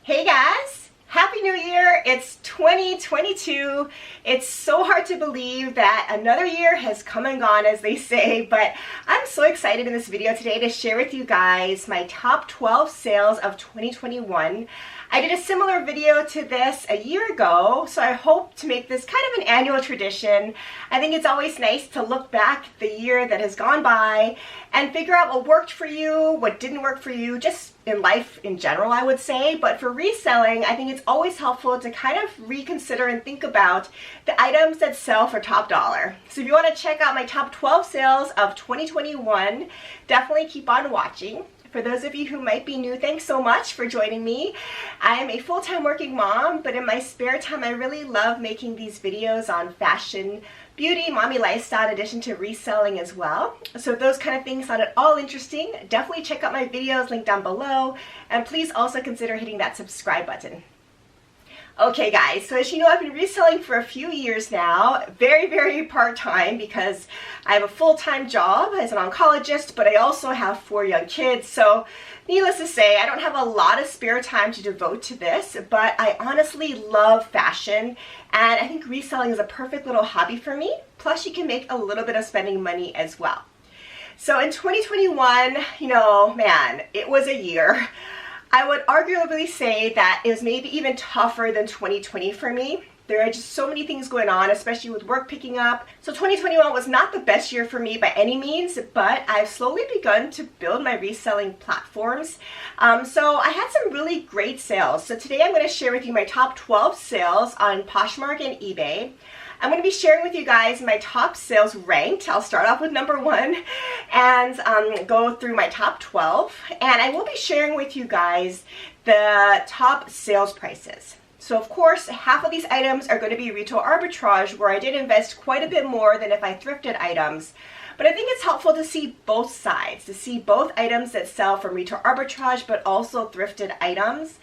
Hey guys, Happy New Year. It's 2022. It's so hard to believe that another year has come and gone, as they say, but I'm so excited in this video today to share with you guys my top 12 sales of 2021. I did a similar video to this a year ago, so I hope to make this kind of an annual tradition. I think it's always nice to look back the year that has gone by and figure out what worked for you, what didn't work for you, just in life in general, I would say. But for reselling, I think it's always helpful to kind of reconsider and think about the items that sell for top dollar. So if you want to check out my top 12 sales of 2021, definitely keep on watching. For those of you who might be new, thanks so much for joining me. I am a full-time working mom, but in my spare time, I really love making these videos on fashion, beauty, mommy lifestyle, in addition to reselling as well. So if those kind of things sound at all interesting, definitely check out my videos linked down below, and please also consider hitting that subscribe button. Okay guys, so as you know, I've been reselling for a few years now, very part-time, because I have a full-time job as an oncologist, but I also have 4 young kids. So needless to say, I don't have a lot of spare time to devote to this, but I honestly love fashion, and I think reselling is a perfect little hobby for me. Plus you can make a little bit of spending money as well. So in 2021, you know, man, it was a year. I would arguably say that it was maybe even tougher than 2020 for me. There are just so many things going on, especially with work picking up. So 2021 was not the best year for me by any means, but I've slowly begun to build my reselling platforms. So I had some really great sales. So today I'm going to share with you my top 12 sales on Poshmark and eBay. I'm going to be sharing with you guys my top sales ranked. I'll start off with number 1 and go through my top 12. And I will be sharing with you guys the top sales prices. So of course, half of these items are going to be retail arbitrage, where I did invest quite a bit more than if I thrifted items. But I think it's helpful to see both sides, to see both items that sell from retail arbitrage, but also thrifted items.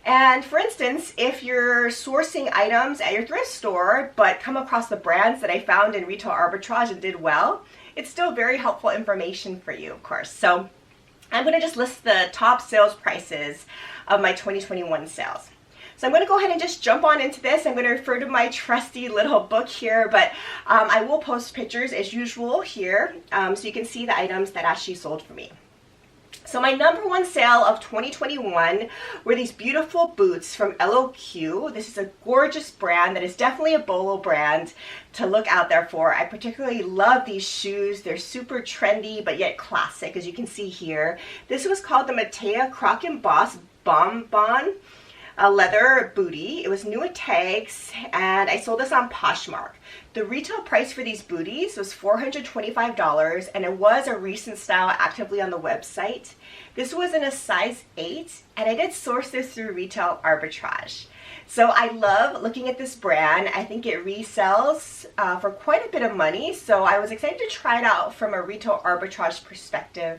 And for instance, if you're sourcing items at your thrift store, but come across the brands that I found in retail arbitrage and did well, it's still very helpful information for you, of course. So I'm going to just list the top sales prices of my 2021 sales. So I'm going to go ahead and just jump on into this. I'm going to refer to my trusty little book here, but I will post pictures as usual here so you can see the items that actually sold for me. So my number 1 sale of 2021 were these beautiful boots from LOQ. This is a gorgeous brand that is definitely a BOLO brand to look out there for. I particularly love these shoes. They're super trendy, but yet classic, as you can see here. This was called the Matea Croc and Boss Bonbon leather bootie. It was new at tags, and I sold this on Poshmark. The retail price for these booties was $425, and it was a recent style actively on the website. This was in a size 8, and I did source this through retail arbitrage. So I love looking at this brand. I think it resells for quite a bit of money, so I was excited to try it out from a retail arbitrage perspective.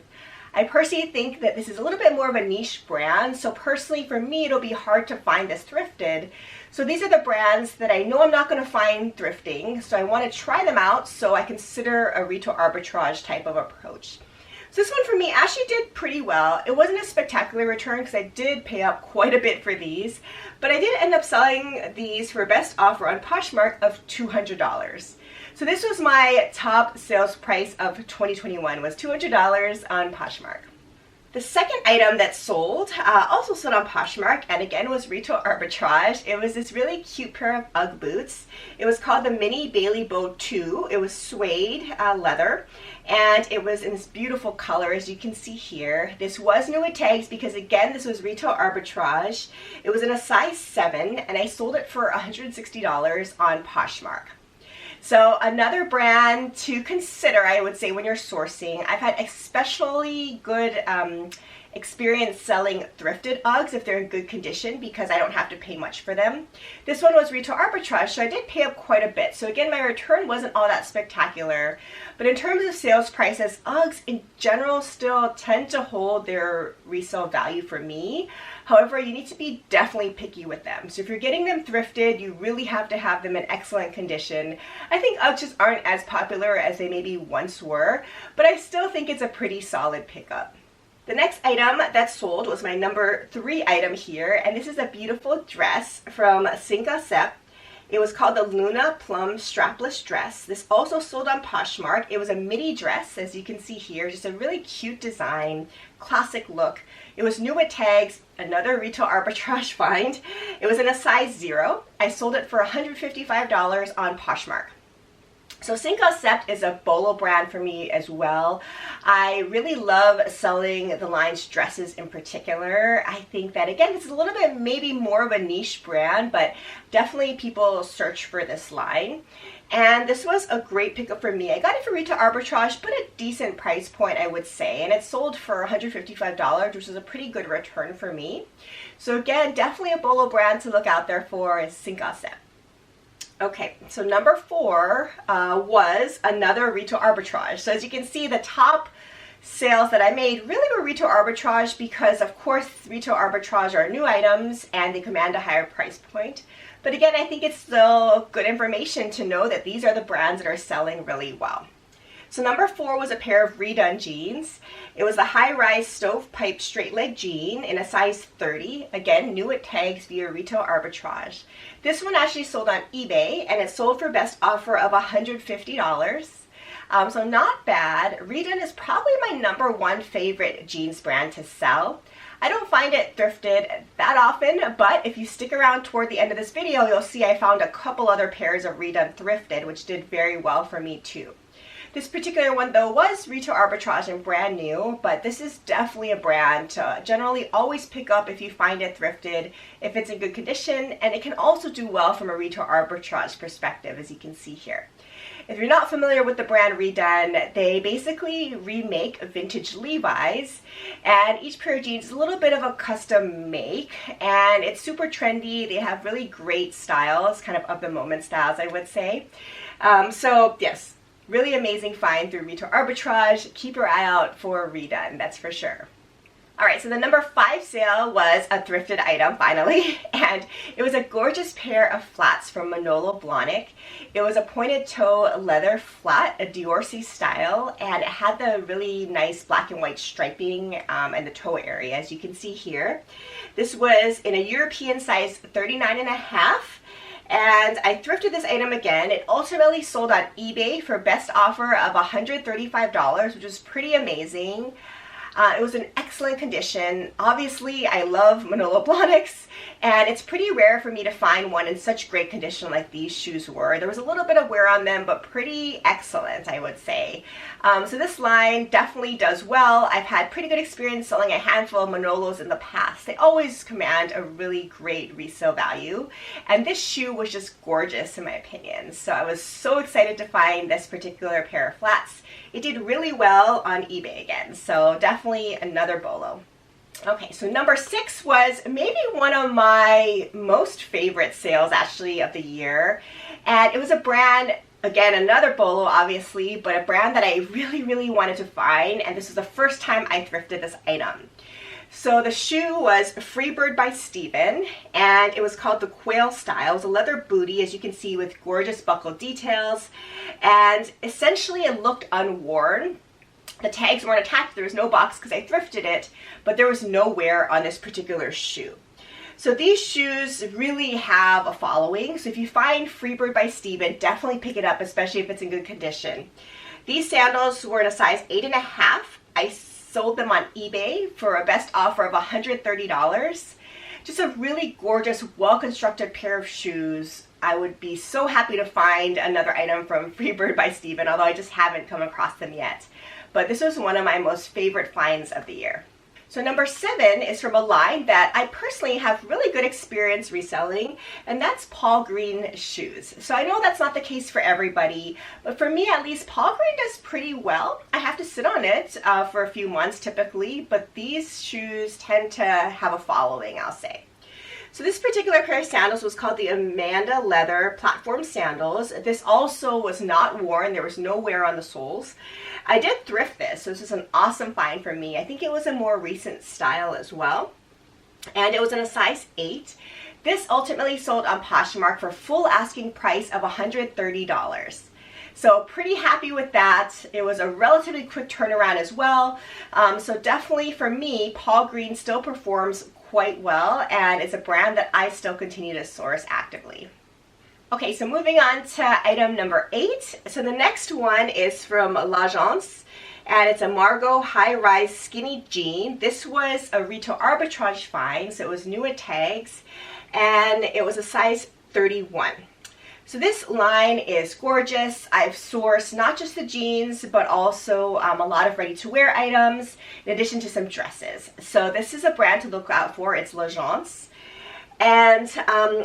I personally think that this is a little bit more of a niche brand, so personally for me it'll be hard to find this thrifted. So these are the brands that I know I'm not going to find thrifting, so I want to try them out, so I consider a retail arbitrage type of approach. So this one for me actually did pretty well. It wasn't a spectacular return because I did pay up quite a bit for these, but I did end up selling these for a best offer on Poshmark of $200. So this was my top sales price of 2021, was $200 on Poshmark. The second item that sold, also sold on Poshmark, and again was retail arbitrage. It was this really cute pair of UGG boots. It was called the Mini Bailey Bow 2. It was suede leather, and it was in this beautiful color, as you can see here. This was new at tags because, again, this was retail arbitrage. It was in a size 7, and I sold it for $160 on Poshmark. So another brand to consider, I would say, when you're sourcing. I've had especially good experience selling thrifted Uggs if they're in good condition because I don't have to pay much for them. This one was retail arbitrage, so I did pay up quite a bit. So again, my return wasn't all that spectacular. But in terms of sales prices, Uggs in general still tend to hold their resale value for me. However, you need to be definitely picky with them. So if you're getting them thrifted, you really have to have them in excellent condition. I think Uggs just aren't as popular as they maybe once were, but I still think it's a pretty solid pickup. The next item that sold was my number 3 item here, and this is a beautiful dress from Cinco Sep. It was called the Luna Plum Strapless Dress. This also sold on Poshmark. It was a midi dress, as you can see here, just a really cute design, classic look. It was new with tags, another retail arbitrage find. It was in a size 0. I sold it for $155 on Poshmark. So Cinco Sep is a BOLO brand for me as well. I really love selling the line's dresses in particular. I think that, again, it's a little bit maybe more of a niche brand, but definitely people search for this line. And this was a great pickup for me. I got it for retail arbitrage, but a decent price point, I would say. And it sold for $155, which is a pretty good return for me. So again, definitely a BOLO brand to look out there for is Cinco Sep. Okay, so number 4 was another retail arbitrage. So as you can see, the top sales that I made really were retail arbitrage because, of course, retail arbitrage are new items and they command a higher price point. But again, I think it's still good information to know that these are the brands that are selling really well. So number 4 was a pair of redone jeans. It was a high-rise stovepipe straight leg jean in a size 30. Again, new with tags via retail arbitrage. This one actually sold on eBay, and it sold for best offer of $150. So not bad. Redone is probably my number 1 favorite jeans brand to sell. I don't find it thrifted that often, but if you stick around toward the end of this video, you'll see I found a couple other pairs of redone thrifted, which did very well for me too. This particular one, though, was retail arbitrage and brand new, but this is definitely a brand to generally always pick up if you find it thrifted, if it's in good condition, and it can also do well from a retail arbitrage perspective, as you can see here. If you're not familiar with the brand Redone, they basically remake vintage Levi's, and each pair of jeans is a little bit of a custom make, and it's super trendy. They have really great styles, kind of the moment styles, I would say. So yes, really amazing find through retail arbitrage. Keep your eye out for Redone, that's for sure. All right, so the number 5 sale was a thrifted item, finally, and it was a gorgeous pair of flats from Manolo Blahnik. It was a pointed toe leather flat, a Diorcy style, and it had the really nice black and white striping in the toe area, as you can see here. This was in a European size 39.5. And I thrifted this item again. It ultimately sold on eBay for best offer of $135, which is pretty amazing. It was in excellent condition. Obviously, I love Manolo Blahniks, and it's pretty rare for me to find one in such great condition like these shoes were. There was a little bit of wear on them, but pretty excellent, I would say. So this line definitely does well. I've had pretty good experience selling a handful of Manolos in the past. They always command a really great resale value, and this shoe was just gorgeous in my opinion. So I was so excited to find this particular pair of flats. It did really well on eBay again, so definitely another BOLO. Okay, so number 6 was maybe one of my most favorite sales actually of the year, and it was a brand, again another BOLO obviously, but a brand that I really wanted to find, and this was the first time I thrifted this item. So the shoe was Freebird by Steven, and it was called the Quail Style. It was a leather booty, as you can see, with gorgeous buckle details, and essentially it looked unworn. The tags weren't attached, there was no box because I thrifted it, but there was no wear on this particular shoe. So these shoes really have a following, so if you find Freebird by Steven, definitely pick it up, especially if it's in good condition. These sandals were in a size 8.5. I sold them on eBay for a best offer of $130. Just a really gorgeous, well-constructed pair of shoes. I would be so happy to find another item from Freebird by Steven, although I just haven't come across them yet. But this was one of my most favorite finds of the year. So number 7 is from a line that I personally have really good experience reselling, and that's Paul Green shoes. So I know that's not the case for everybody, but for me at least, Paul Green does pretty well. I have to sit on it for a few months typically, but these shoes tend to have a following, I'll say. So this particular pair of sandals was called the Amanda Leather Platform Sandals. This also was not worn. There was no wear on the soles. I did thrift this, so this is an awesome find for me. I think it was a more recent style as well. And it was in a size 8. This ultimately sold on Poshmark for full asking price of $130. So pretty happy with that. It was a relatively quick turnaround as well. So definitely for me, Paul Green still performs quite well, and it's a brand that I still continue to source actively. Okay, so moving on to item number 8. So the next one is from L'Agence, and it's a Margot high-rise skinny jean. This was a retail arbitrage find, so it was new at tags, and it was a size 31. So this line is gorgeous. I've sourced not just the jeans, but also a lot of ready-to-wear items, in addition to some dresses. So this is a brand to look out for. It's L'Agence. And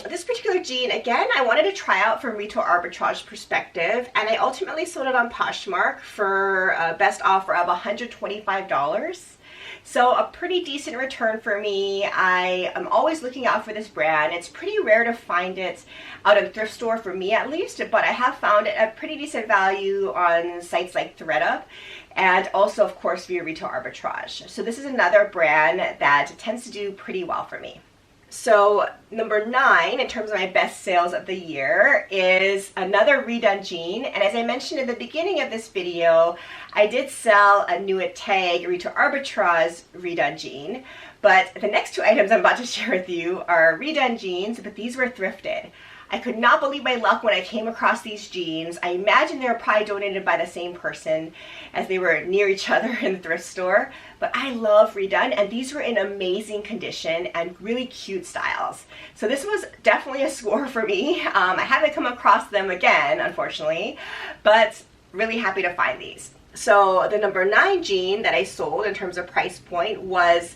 this particular jean, again, I wanted to try out from retail arbitrage perspective, and I ultimately sold it on Poshmark for a best offer of $125. So a pretty decent return for me. I am always looking out for this brand. It's pretty rare to find it out in a thrift store, for me at least, but I have found it at pretty decent value on sites like Thrifted, and also, of course, via retail arbitrage. So this is another brand that tends to do pretty well for me. So number 9 in terms of my best sales of the year is another redone jean, and as I mentioned in the beginning of this video, I did sell a new at tag retail arbitrage redone jean, but the next 2 items I'm about to share with you are redone jeans, but these were thrifted. I could not believe my luck when I came across these jeans. I imagine they were probably donated by the same person, as they were near each other in the thrift store. But I love redone, and these were in amazing condition and really cute styles. So this was definitely a score for me. I haven't come across them again, unfortunately, but really happy to find these. So the number 9 jean that I sold in terms of price point was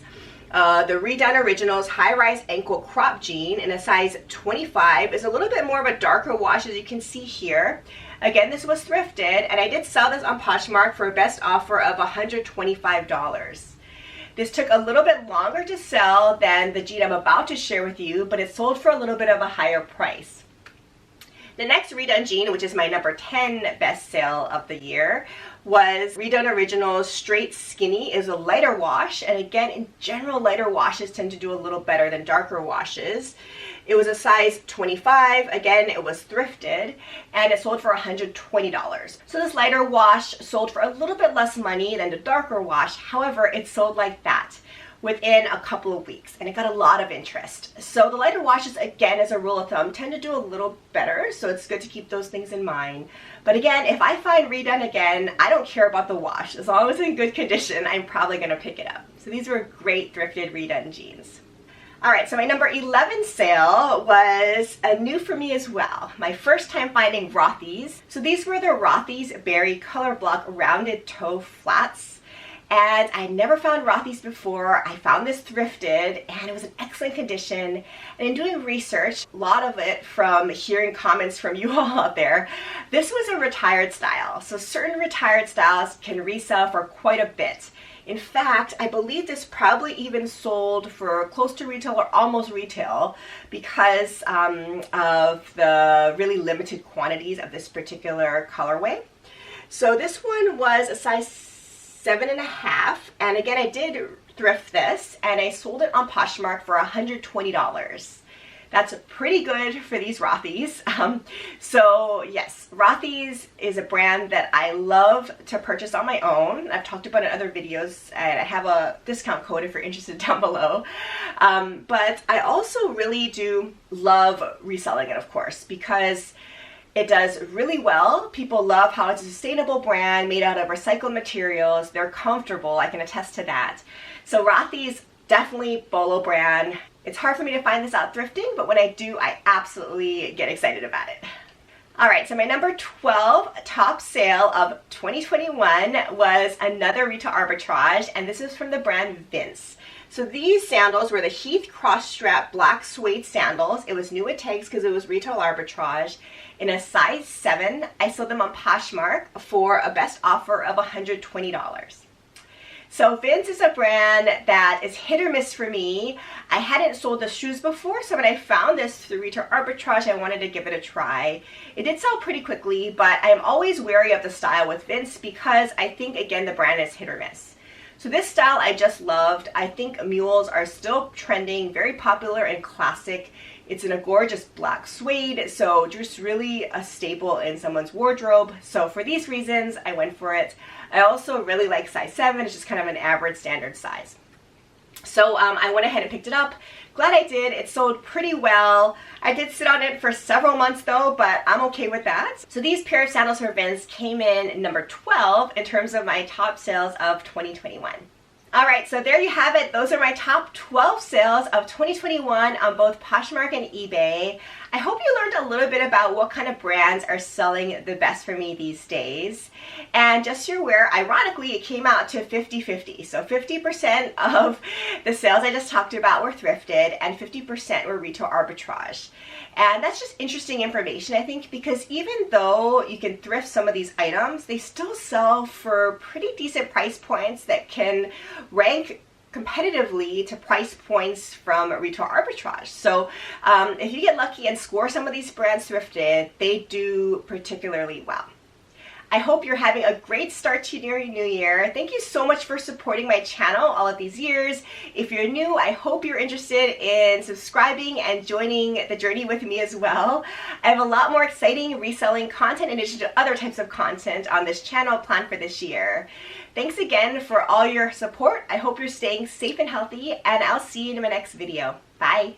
the Redone Originals high-rise ankle crop jean in a size 25. Is a little bit more of a darker wash, as you can see here. Again, this was thrifted, and I did sell this on Poshmark for a best offer of $125. This took a little bit longer to sell than the jean I'm about to share with you, but it sold for a little bit of a higher price. The next redone jean, which is my number 10 best sale of the year, was Redone Originals Straight Skinny. Is a lighter wash, and again, in general, lighter washes tend to do a little better than darker washes. It was a size 25. Again, it was thrifted, and it sold for $120. So this lighter wash sold for a little bit less money than the darker wash. However, it sold like that within a couple of weeks, and it got a lot of interest. So the lighter washes, again, as a rule of thumb, tend to do a little better, so it's good to keep those things in mind. But again, if I find redone again, I don't care about the wash. As long as it's in good condition, I'm probably going to pick it up. So these were great thrifted redone jeans. All right, so my number 11 sale was a new for me as well. My first time finding Rothy's. So these were the Rothy's Berry Color Block Rounded Toe Flats. And I never found Rothy's before. I found this thrifted, and it was in excellent condition. And in doing research, a lot of it from hearing comments from you all out there, this was a retired style. So certain retired styles can resell for quite a bit. In fact, I believe this probably even sold for close to retail or almost retail because of the really limited quantities of this particular colorway. So this one was a size 7.5, and again, I did thrift this, and I sold it on Poshmark for $120. That's pretty good for these Rothy's. So yes, Rothy's is a brand that I love to purchase on my own. I've talked about it in other videos, and I have a discount code if you're interested down below. But I also really do love reselling it, of course, because it does really well. People love how it's a sustainable brand made out of recycled materials. They're comfortable. I can attest to that. So Rothy's, definitely BOLO brand. It's hard for me to find this out thrifting, but when I do, I absolutely get excited about it. All right, so my number 12 top sale of 2021 was another retail arbitrage, and this is from the brand Vince. So these sandals were the Heath cross strap black suede sandals. It was new at tags because it was retail arbitrage. In a size 7, I sold them on Poshmark for a best offer of $120. So Vince is a brand that is hit or miss for me. I hadn't sold the shoes before, so when I found this through retail arbitrage, I wanted to give it a try. It did sell pretty quickly, but I'm always wary of the style with Vince because I think, again, the brand is hit or miss. So this style I just loved. I think mules are still trending, very popular and classic. It's in a gorgeous black suede, so just really a staple in someone's wardrobe. So for these reasons, I went for it. I also really like size 7. It's just kind of an average standard size. So I went ahead and picked it up. Glad I did. It sold pretty well. I did sit on it for several months though, but I'm okay with that. So these pair of sandals for Vince came in number 12 in terms of my top sales of 2021. Alright, so there you have it. Those are my top 12 sales of 2021 on both Poshmark and eBay. I hope you learned a little bit about what kind of brands are selling the best for me these days. And just so you're aware, ironically, it came out to 50-50. So 50% of the sales I just talked about were thrifted and 50% were retail arbitrage. And that's just interesting information, I think, because even though you can thrift some of these items, they still sell for pretty decent price points that can rank competitively to price points from retail arbitrage. So if you get lucky and score some of these brands thrifted, they do particularly well. I hope you're having a great start to your new year. Thank you so much for supporting my channel all of these years. If you're new, I hope you're interested in subscribing and joining the journey with me as well. I have a lot more exciting reselling content in addition to other types of content on this channel planned for this year. Thanks again for all your support. I hope you're staying safe and healthy, and I'll see you in my next video. Bye.